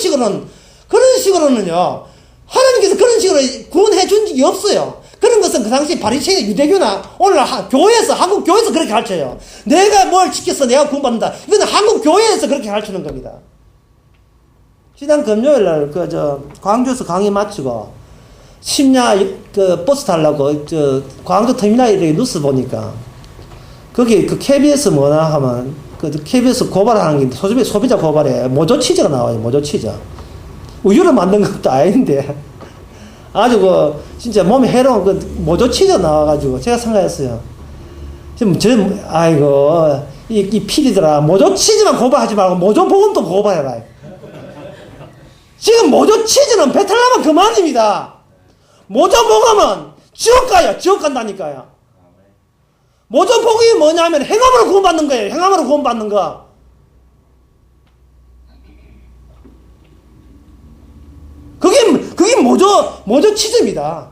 식으로는요, 하나님께서 그런 식으로 구원해 준 적이 없어요. 그런 것은 그 당시 바리새인 유대교나 오늘 한국 교회에서 그렇게 가르쳐요. 내가 뭘 지켰어, 내가 구원받는다. 이건 한국 교회에서 그렇게 가르치는 겁니다. 지난 금요일 날, 광주에서 강의 마치고, 심야 버스 타려고 광주 터미널에 뉴스 보니까 거기 KBS 뭐나 하면 KBS 고발하는 게 소비자 고발에 모조 치즈가 나와요. 모조 치즈. 우유를 만든 것도 아닌데 아주 진짜 몸에 해로운 모조 치즈가 나와가지고 제가 생각했어요. 지금 아이고 이 PD들아, 모조 치즈만 고발하지 말고 모조 보험도 고발해라. 지금 모조 치즈는 배탈 나면 그만입니다. 모조 복음은 지옥 가요. 지옥 간다니까요. 모조 복음이 뭐냐면 행함으로 구원받는 거예요. 행함으로 구원받는 거. 그게 모조 치즈입니다.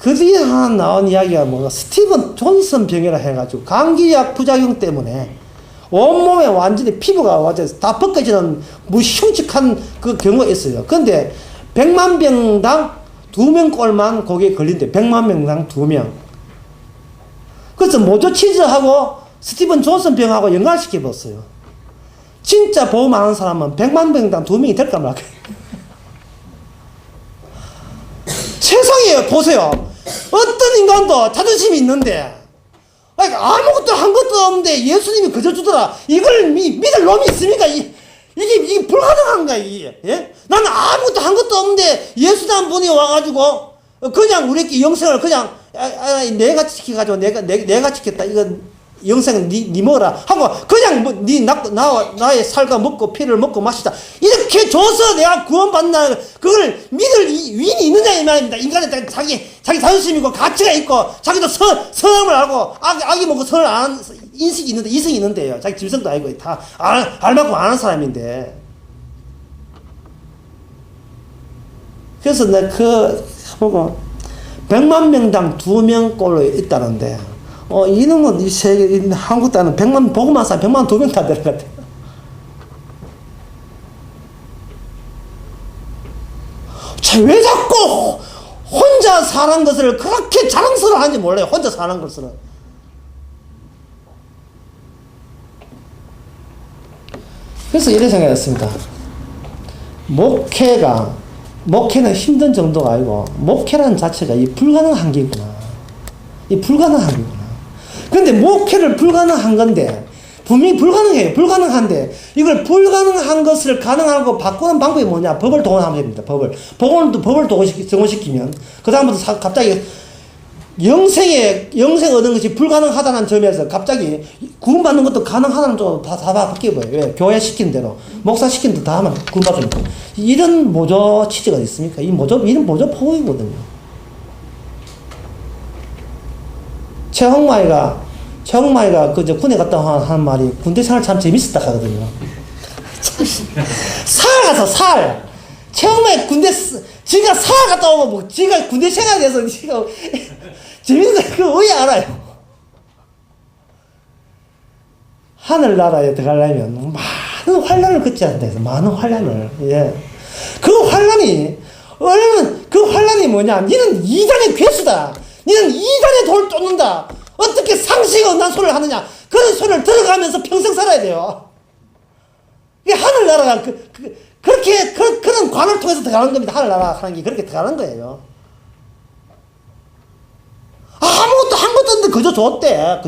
그 뒤에 하나 나온 이야기가 스티븐 존슨 병이라 해가지고 감기약 부작용 때문에 온몸에 완전히 피부가 완전 다 벗겨지는 무흉측한 그 경우가 있어요. 그런데 100만 병당 2명 꼴만 거기에 걸린대. 100만 명당 2명. 그래서 모조 치즈하고 스티븐 존슨 병하고 연관시켜 봤어요. 진짜 보험 안 하는 사람은 100만 명당 2명이 될까 말까. 세상에 보세요. 어떤 인간도 자존심이 있는데 아무것도 한 것도 없는데 예수님이 그저 주더라. 이걸 믿을 놈이 있습니까? 이게 불가능한가, 이게? 예? 나는 아무것도 한 것도 없는데 예수님 분이 와가지고 그냥 우리 영생을 그냥 내가 지켜가지고 내가 지켰다. 이건 영생은 니 먹어라 하고 그냥 뭐 나의 살과 먹고 피를 먹고 마시자 이렇게 줘서 내가 구원받나 그걸 믿을 위인이 있느냐 이 말입니다. 인간은 자기 자존심이고 가치가 있고 자기도 선함을 알고 악이 먹고 선을 안 하는 인식이 있는데 이성이 있는데요. 자기 질성도 알고 다 알만큼 아는 사람인데 그래서 내가 보고 100만 명당 2명 꼴로 있다는데 이놈은 이 세계, 한국 땅은 100만, 보고만 사 100만 2명 다 되는 것 같아요. 왜 자꾸 혼자 사는 것을 그렇게 자랑스러워 하는지 몰라요. 혼자 사는 것을. 그래서 이런 생각을 했습니다. 목회는 힘든 정도가 아니고, 목회라는 자체가 이 불가능한 한계구나. 이 불가능한 한계구나. 근데 목회를 불가능한 건데 분명히 불가능해요. 불가능한데 이걸 불가능한 것을 가능하고 바꾸는 방법이 뭐냐? 법을 동원하면 됩니다. 법을 동원시키면 그 다음부터 갑자기 영생 얻는 것이 불가능하다는 점에서 갑자기 구원받는 것도 가능하다는 쪽으로 다 바뀌어버려요. 왜? 교회 시킨 대로 목사 시킨 대로 다 하면 구원받습니다. 이런 모조 취지가 있습니까? 이런 모조 포기거든요. 최홍마이가 그저 군에 갔다 하는 말이 군대 생활 참 재밌었다 하거든요. 살. 최홍마이 지가 살 갔다 오면 뭐 지가 군대 생활에 대해서 지가 재밌는 거 왜 알아요? 하늘나라에 들어가려면 많은 환란을 겪어야 한다 해서 많은 환란을. 예. 그 환란이 뭐냐? 니는 이단의 괴수다. 니는 이단의 돌을 쫓는다. 어떻게 상식 없는 소리를 하느냐. 그런 소리를 들어가면서 평생 살아야 돼요. 이게 하늘나라가 그런 관을 통해서 들어가는 겁니다. 하늘나라 하는 게 그렇게 들어가는 거예요. 아무것도 한 것도 없는데 그저 줬대.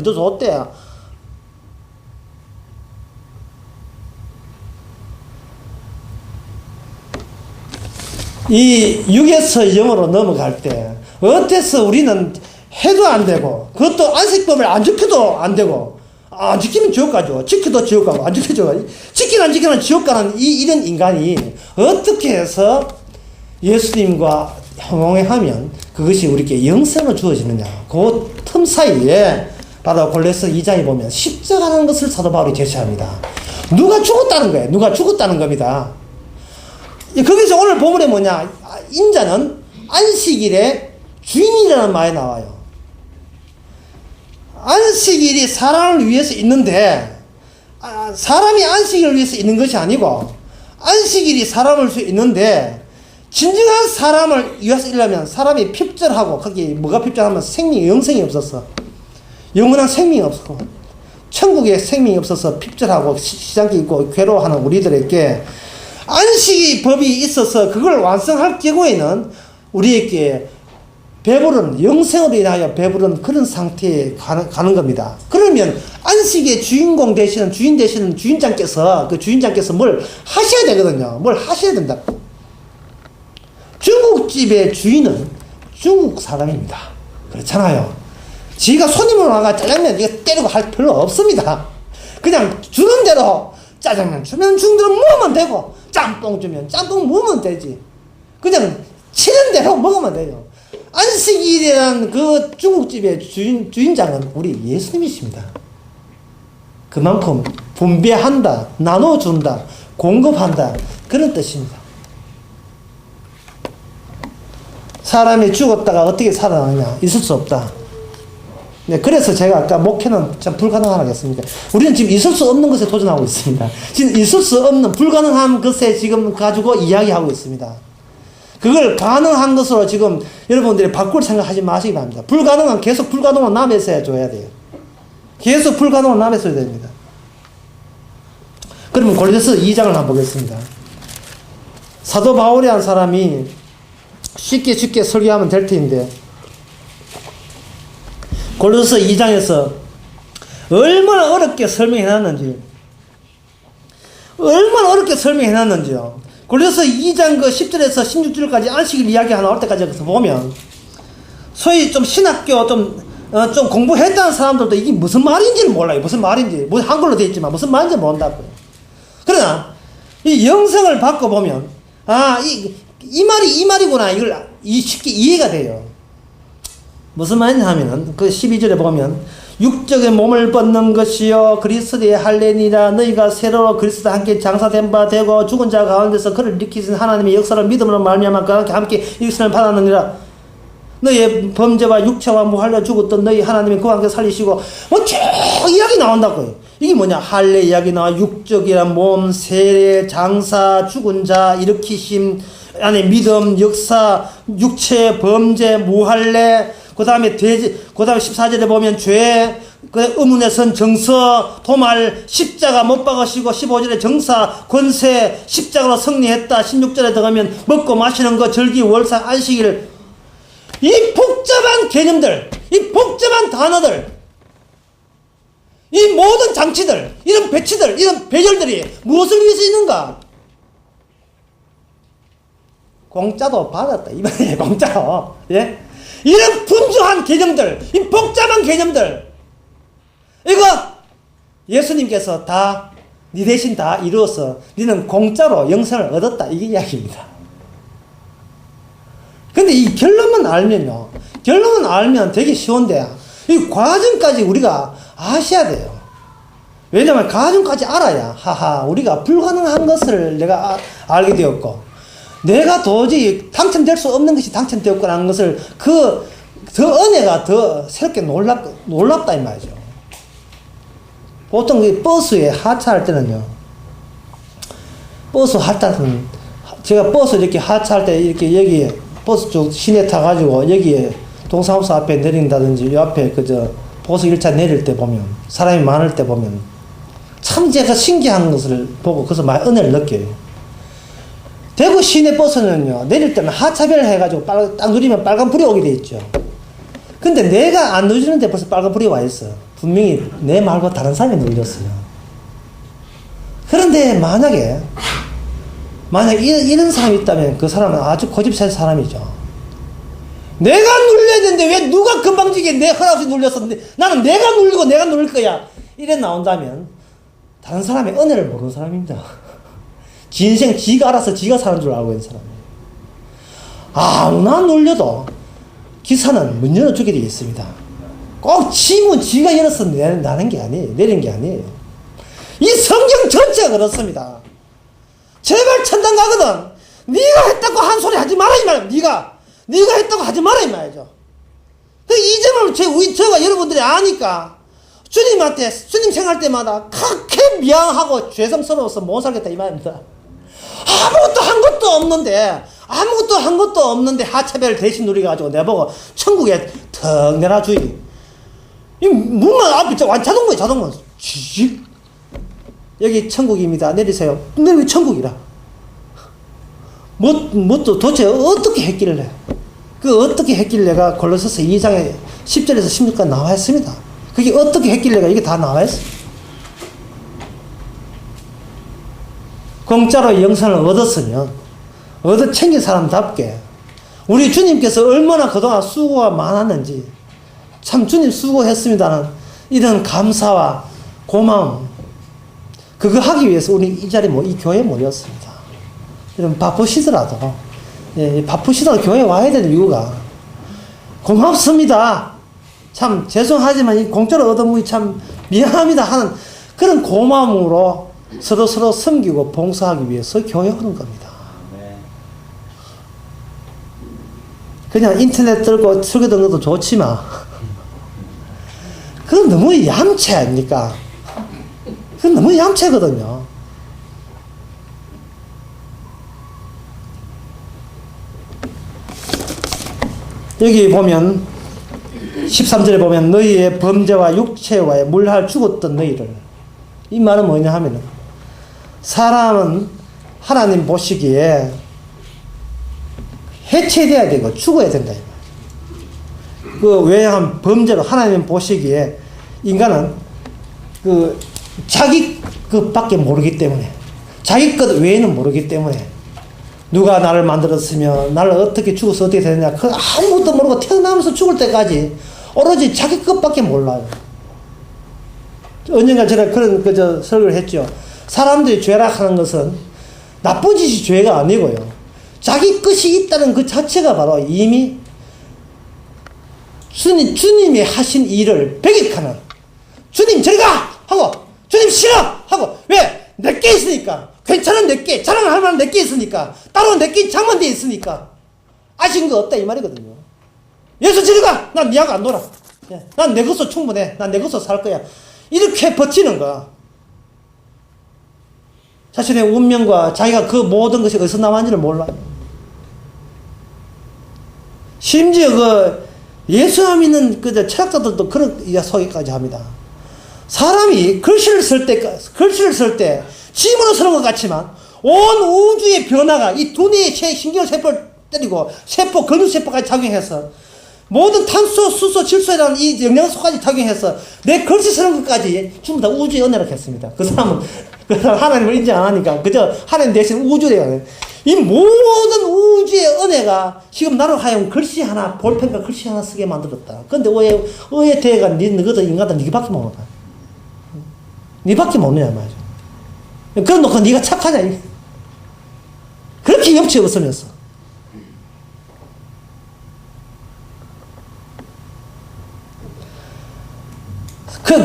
이 6에서 0으로 넘어갈 때 어때서 우리는 해도 안 되고 그것도 안식법을 안 지켜도 안 되고 안 지키면 지옥 가죠. 지켜도 지옥 가고 안 지켜도 안 지키면 지옥 가는 이런 인간이 어떻게 해서 예수님과 형용하면 그것이 우리에게 영생으로 주어지느냐. 그 틈 사이에 바로 골로새 2장에 보면 십자가라는 것을 사도 바울이 제시합니다. 누가 죽었다는 거예요. 누가 죽었다는 겁니다. 거기서 오늘 본문에 뭐냐. 인자는 안식일에 주인이라는 말이 나와요. 안식일이 사람을 위해서 있는데 사람이 안식일을 위해서 있는 것이 아니고 안식일이 사람을 위해서 있는데 진정한 사람을 위해서 일하면 사람이 핍절하고 거기 뭐가 핍절하면 영생이 없어서 영원한 생명이 없고 천국에 생명이 없어서 핍절하고 시장기 있고 괴로워하는 우리들에게 안식이 법이 있어서 그걸 완성할 경우에는 우리에게 배부른 영생으로 인하여 배부른 그런 상태에 가는 겁니다. 그러면 안식의 주인 되시는 주인장께서 뭘 하셔야 되거든요. 뭘 하셔야 된다. 중국집의 주인은 중국 사람입니다. 그렇잖아요. 지가 손님을 와가 짜장면 이거 때리고 할 필요 없습니다. 그냥 주는 대로 짜장면 주면 주는 대로 먹으면 되고 짬뽕 주면 짬뽕 먹으면 되지. 그냥 치는 대로 먹으면 돼요. 안식일이라는 그 중국집의 주인장은 우리 예수님이십니다. 그만큼 분배한다, 나눠준다, 공급한다 그런 뜻입니다. 사람이 죽었다가 어떻게 살아나느냐? 있을 수 없다. 네, 그래서 제가 아까 목회는 참 불가능하다고 했습니까? 우리는 지금 있을 수 없는 것에 도전하고 있습니다. 지금 있을 수 없는 불가능한 것에 지금 가지고 이야기하고 있습니다. 그걸 가능한 것으로 지금 여러분들이 바꿀 생각하지 마시기 바랍니다. 불가능한, 계속 불가능한 남에서 해줘야 돼요. 계속 불가능한 남에서 해야 됩니다. 그러면 골로새 2장을 한번 보겠습니다. 사도 바울이라는 사람이 쉽게 설교하면 될 텐데, 골로새 2장에서 얼마나 어렵게 설명해놨는지요. 골로새 2장 그 10절에서 16절까지 안식일 이야기 하나 올 때까지 보면, 소위 좀 신학교 좀 공부했다는 사람들도 이게 무슨 말인지를 몰라요. 무슨 말인지. 한글로 되어 있지만 무슨 말인지 모른다고요. 그러나 이 영성을 받고 보면 이 말이 이 말이구나, 이걸 쉽게 이해가 돼요. 무슨 말이냐 하면은 그 12절에 보면, 육적의 몸을 벗는 것이요 그리스도의 할례니라. 너희가 새로 그리스도와 함께 장사된 바 되고 죽은 자 가운데서 그를 일으키신 하나님의 역사를 믿음으로 말미암아 그와 함께 일으키심을 받았느니라. 너희의 범죄와 육체와 무할려 죽었던 너희 하나님이 그와 함께 살리시고, 쭉 이야기 나온다고요. 이게 뭐냐, 할례 이야기 나와. 육적이란 몸, 세례, 장사, 죽은 자 일으키심, 안에 믿음, 역사, 육체, 범죄, 무할례, 그 다음에 14절에 보면 죄, 그 의문의 선, 정서, 도말, 십자가 못 박으시고, 15절에 정사, 권세, 십자가로 승리했다. 16절에 들어가면 먹고 마시는 거, 절기, 월사, 안식일. 이 복잡한 개념들, 이 복잡한 단어들, 이 모든 장치들, 이런 배치들, 이런 배열들이 무엇을 위해서 있는가? 공짜도 받았다, 이 말이에요. 공짜로. 예? 이런 분주한 개념들, 이 복잡한 개념들, 이거 예수님께서 다 네 대신 다 이루어서 너는 공짜로 영생을 얻었다, 이게 이야기입니다. 근데 이 결론만 알면 되게 쉬운데, 이 과정까지 우리가 아셔야 돼요. 왜냐면 과정까지 알아야 우리가 불가능한 것을 내가 알게 되었고, 내가 도저히 당첨될 수 없는 것이 당첨되었구나 하는 것을 더 은혜가 더 새롭게 놀랍다 이 말이죠. 보통 버스에 하차할 때는요, 제가 버스 이렇게 하차할 때 이렇게 여기 버스 쪽 시내 타가지고 여기에 동사무소 앞에 내린다든지 이 앞에 버스 1차 내릴 때 보면, 사람이 많을 때 보면 참 제가 신기한 것을 보고 그래서 많이 은혜를 느껴요. 대구 시내 버스는요, 내릴 때는 하차별 해가지고 딱 누르면 빨간불이 오게 돼 있죠. 근데 내가 안 누르는데 벌써 빨간불이 와 있어. 분명히 내 말고 다른 사람이 눌렸어요. 그런데 만약에 이런 사람이 있다면 그 사람은 아주 고집센 사람이죠. 내가 눌려야 되는데 왜 누가 금방지게 내 허락 없이 눌렸었는데 나는 내가 누르고 내가 누를 거야, 이래 나온다면 다른 사람의 은혜를 모르는 사람입니다. 지 인생 지가 알아서 지가 사는 줄 알고 있는 사람이에요. 아무나 눌려도 기사는 문 열어주게 되어 있습니다. 꼭 지문 지가 열어서 나는 게 아니에요. 내린 게 아니에요. 이 성경 전체가 그렇습니다. 제발 천당 가거든 네가 했다고 한 소리 하지 마라 이 말이야. 네가 했다고 하지 마라 이 말이죠. 이 점을 저가 여러분들이 아니까 주님한테 주님 생각할 때마다 그렇게 미안하고 죄송스러워서 못 살겠다 이 말입니다. 아무것도 한 것도 없는데 하차별 대신 누리가지고 내보고 천국에 턱 내놔주이. 이 문만 앞에 자동문 쥐직 여기 천국입니다. 내리세요. 내리 천국이라. 도대체 어떻게 했길래? 어떻게 했길래가 골로새서 2장에 10절에서 16까지 나와 있습니다. 그게 어떻게 했길래가 이게 다 나와 있어요. 공짜로 영생을 얻었으면 얻어 챙긴 사람답게 우리 주님께서 얼마나 그동안 수고가 많았는지, 참 주님 수고했습니다는 이런 감사와 고마움, 그거 하기 위해서 우리 이 자리에 이 교회에 모였습니다. 여러분 바쁘시더라도 교회에 와야 되는 이유가 고맙습니다, 참 죄송하지만 이 공짜로 얻어먹기 참 미안합니다 하는 그런 고마움으로 서로 섬기고 봉사하기 위해서 교회 오는 겁니다. 그냥 인터넷 들고 설교 듣는 것도 좋지만 그건 너무 얌체 아닙니까? 그건 너무 얌체거든요. 여기 보면 13절에 보면 너희의 범죄와 육체와의 물할 죽었던 너희를, 이 말은 뭐냐 하면은 사람은 하나님 보시기에 해체돼야 되고 죽어야 된다. 그 왜냐하면 범죄로 하나님 보시기에 인간은 그 자기 것밖에 모르기 때문에, 자기 것 외에는 모르기 때문에, 누가 나를 만들었으며 나를 어떻게 죽어서 어떻게 되느냐 그 아무것도 모르고 태어나면서 죽을 때까지 오로지 자기 것밖에 몰라요. 언젠가 제가 그런 설교를 했죠. 사람들이 죄락하는 것은 나쁜 짓이 죄가 아니고요, 자기 것이 있다는 그 자체가 바로 이미 주님이 하신 일을 배격하는, 주님 저리 가! 하고, 주님 싫어! 하고, 왜? 내게 있으니까. 괜찮은 내게, 자랑할 만한 내게 있으니까. 따로 내게 장만되어 있으니까. 아쉬운 거 없다 이 말이거든요. 예수 저리 가! 난 니하고 안 놀아. 난 내 것으로 충분해. 난 내 것으로 살 거야. 이렇게 버티는 거야. 자신의 운명과 자기가 그 모든 것이 어디서 나왔는지를 몰라요. 심지어 예수 믿는 철학자들도 그런 소리까지 합니다. 사람이 글씨를 쓸 때 짐으로 쓰는 것 같지만 온 우주의 변화가 이 두뇌의 신경세포를 때리고 근육세포까지 작용해서 모든 탄소, 수소, 질소라는 이 영양소까지 작용해서 내 글씨 쓰는 것까지 전부 다 우주의 은혜라고 했습니다. 그 사람은 하나님을 인정 안 하니까 그저 하나님 대신 우주래요. 이 모든 우주의 은혜가 지금 나를 하여금 글씨 하나, 볼펜과 글씨 하나 쓰게 만들었다. 근데 왜 의의 대가 너희들 인간들 니밖에 못 먹어. 니밖에 못 넣냐 말이야. 그래 놓고 니가 착하냐. 그렇게 염치 없으면서.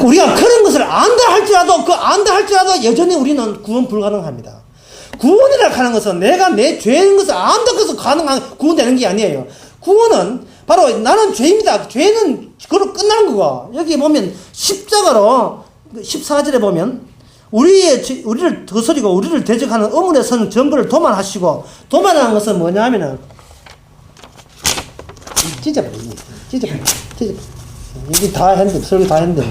우리가 그런 것을 안다 할지라도 여전히 우리는 구원 불가능합니다. 구원이라고 하는 것은 내가 내 죄인 것을 안다고 해서 구원되는 게 아니에요. 구원은 바로 나는 죄입니다. 죄는 그걸로 끝나는 거고, 여기 보면 십자가로 14절에 보면 우리를 거스리고 우리를 대적하는 어물에 서는 증거를 도만하시고, 도만하는 것은 뭐냐 하면은 찢어버려. 이게 다 했는데, 설교 다 했는데,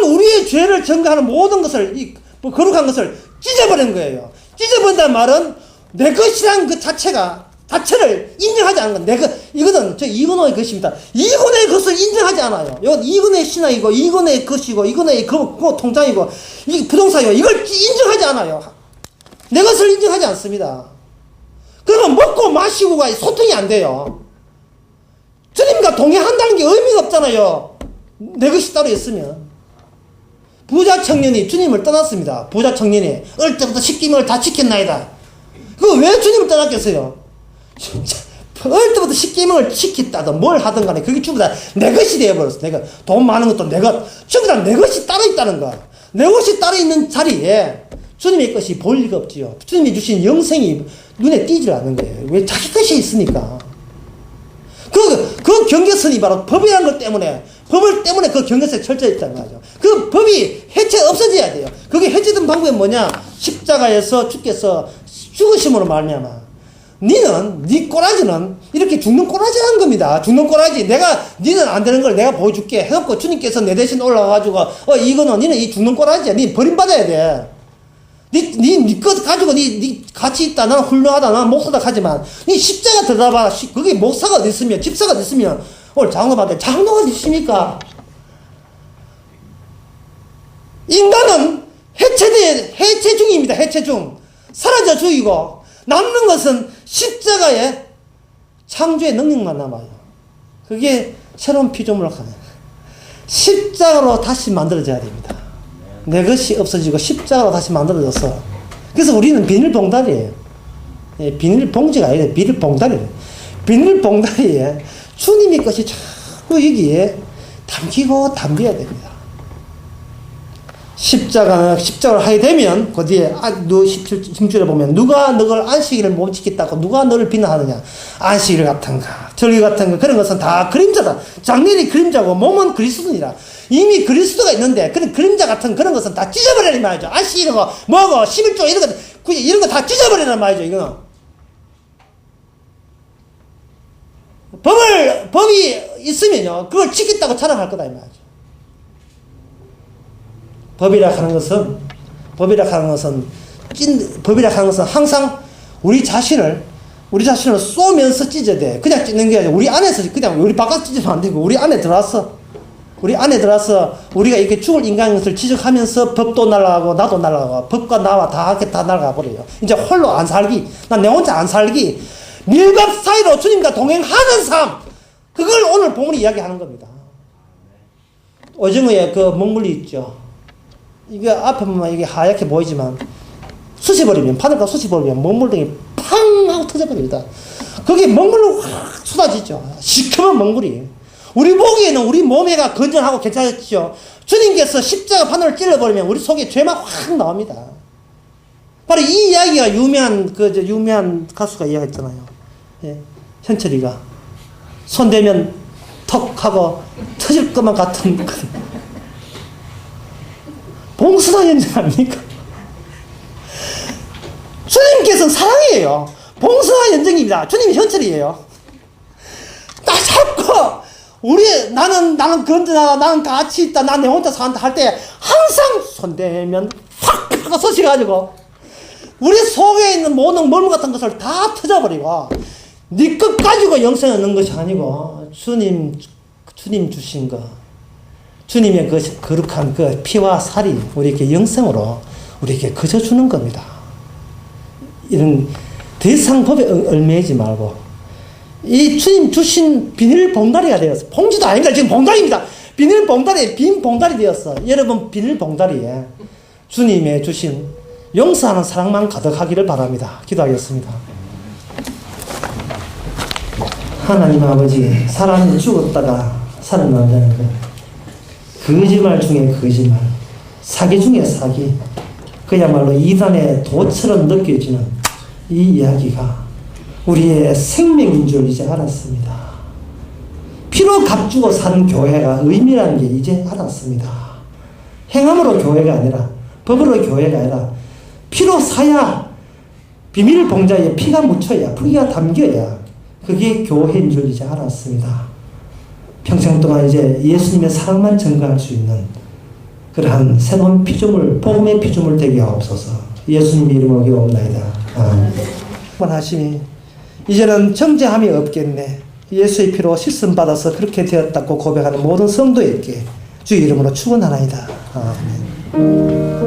우리의 죄를 증거하는 모든 것을, 거룩한 것을 찢어버린 거예요. 찢어버린다는 말은 내 것이란 그 자체를 인정하지 않는 것. 이거는 이근호의 것입니다. 이근호의 것을 인정하지 않아요. 이건 이근호의 신앙이고, 이근호의 것이고, 이근호의 통장이고, 이 부동산이고, 이걸 인정하지 않아요. 내 것을 인정하지 않습니다. 그러면 먹고 마시고가 소통이 안 돼요. 주님과 동행한다는 게 의미가 없잖아요. 내 것이 따로 있으면. 부자 청년이 주님을 떠났습니다. 부자 청년이 어릴 때부터 십계명을 다 지켰나이다. 그거 왜 주님을 떠났겠어요? 어릴 때부터 십계명을 지켰다든 뭘 하든 간에 그게 전부 다 내 것이 되어버렸어. 내가 돈 많은 것도 내 것, 전부 다 내 것이 따로 있다는 거야. 내 것이 따로 있는 자리에 주님의 것이 보일 리가 없지요. 주님이 주신 영생이 눈에 띄질 않는 거예요. 왜? 자기 것이 있으니까. 그 경계선이 바로 법이라는 것 때문에, 법을 때문에 그 경계선이 철저히 있다는 거죠. 그 법이 없어져야 돼요. 그게 해체된 방법이 뭐냐? 십자가에서 주께서 죽으심으로 말미암아. 네 꼬라지는 이렇게 죽는 꼬라지라는 겁니다. 죽는 꼬라지. 니는 안 되는 걸 내가 보여줄게. 해갖고 주님께서 내 대신 올라가가지고, 니는 이 죽는 꼬라지야. 니 버림받아야 돼. 니 것 가지고 니 가치 있다. 나는 훌륭하다. 나는 목사다 하지만, 니 십자가 들어가봐. 그게 목사가 어디 있으면, 집사가 어디 있으면, 오늘 장로 받는데 장로가 어디 있습니까? 인간은 해체 중입니다. 해체 중. 사라져 죽이고, 남는 것은 십자가의 창조의 능력만 남아요. 그게 새로운 피조물을 하는. 십자가로 다시 만들어져야 됩니다. 내 것이 없어지고 십자가로 다시 만들어져서. 그래서 우리는 비닐봉다리예요. 비닐봉지가 아니라 비닐봉다리예요. 비닐봉다리에 주님의 것이 자꾸 여기에 담기고 담겨야 됩니다. 십자가를 하게 되면 그 뒤에 너 17절에 보면 누가 너를 안식일을 못 지켰다고 누가 너를 비난하느냐. 안식일 같은가 절기 같은가 그런 것은 다 그림자다. 장렬히 그림자고 몸은 그리스도니라. 이미 그리스도가 있는데 그런 그림자 같은 그런 것은 다 찢어버리는 말이죠. 안식일이고 뭐고 11조 이런 거 다 찢어버리는 말이죠. 이거는 법이 있으면요 그걸 지켰다고 자랑할 거다 이 말이죠. 법이라 하는 것은 항상 우리 자신을 쏘면서 찢어야 돼. 그냥 찢는 게 아니라 우리 안에서 그냥 우리 바깥 찢으면 안 되고 우리 안에 들어와서 우리가 이렇게 죽을 인간인 것을 지적하면서 법도 날아가고 나도 날아가고 법과 나와 다 이렇게 다 날아가 버려요. 이제 홀로 안 살기, 난 내 혼자 안 살기, 밀밥 사이로 주님과 동행하는 삶, 그걸 오늘 본문이 이야기하는 겁니다. 오징어에 그 먹물이 있죠. 이게 앞에 보면 이게 하얗게 보이지만 바늘과 쑤셔버리면 먹물등이 팡 하고 터져버립니다. 거기에 먹물로 확 쏟아지죠. 시커먼 먹물이. 우리 보기에는 우리 몸에가 건전하고 괜찮았죠. 주님께서 십자가 바늘을 찔러버리면 우리 속에 죄만 확 나옵니다. 바로 이 이야기가 유명한 가수가 이야기했잖아요. 예, 현철이가 손대면 턱 하고 터질 것만 같은 봉선화 연정 아닙니까? 주님께서는 사랑이에요. 봉선화 연정입니다. 주님이 현철이에요. 나 자꾸 나는 건전하다, 나는 가치 있다, 난 내 혼자 산다 할 때 항상 손대면 확 하고 서시가지고 우리 속에 있는 모든 멀무 같은 것을 다 터져버리고 네 것 가지고 영생을 얻는 것이 아니고 주님 주신 거, 주님의 그 거룩한 그 피와 살이 우리에게 영생으로 우리에게 거저주는 겁니다. 이런 더 이상 법에 얽매이지 말고 이 주님 주신 비닐 봉다리가 되었어. 봉지도 아닙니다. 지금 봉다리입니다. 빈 봉다리 되었어. 여러분 비닐 봉다리에 주님의 주신 용서하는 사랑만 가득하기를 바랍니다. 기도하겠습니다. 하나님 아버지, 사람이 죽었다가 살아난다는 것, 거짓말 중에 거짓말, 사기 중에 사기, 그야말로 이단의 도처럼 느껴지는 이 이야기가 우리의 생명인 줄 이제 알았습니다. 피로 값주고 사는 교회가 의미라는 게 이제 알았습니다. 행함으로 교회가 아니라, 법으로 교회가 아니라 피로 사야, 비밀 봉자에 피가 묻혀야, 피가 담겨야 그게 교회인 줄 이제 알았습니다. 평생 동안 이제 예수님의 사랑만 증거할 수 있는 그러한 새로운 피조물, 복음의 피조물 되게 하옵소서. 예수님 이름으로 기도옵나이다. 아멘. 하시니 이제는 정죄함이 없겠네. 예수의 피로 씻음 받아서 그렇게 되었다고 고백하는 모든 성도에게 주의 이름으로 축원하나이다. 아멘.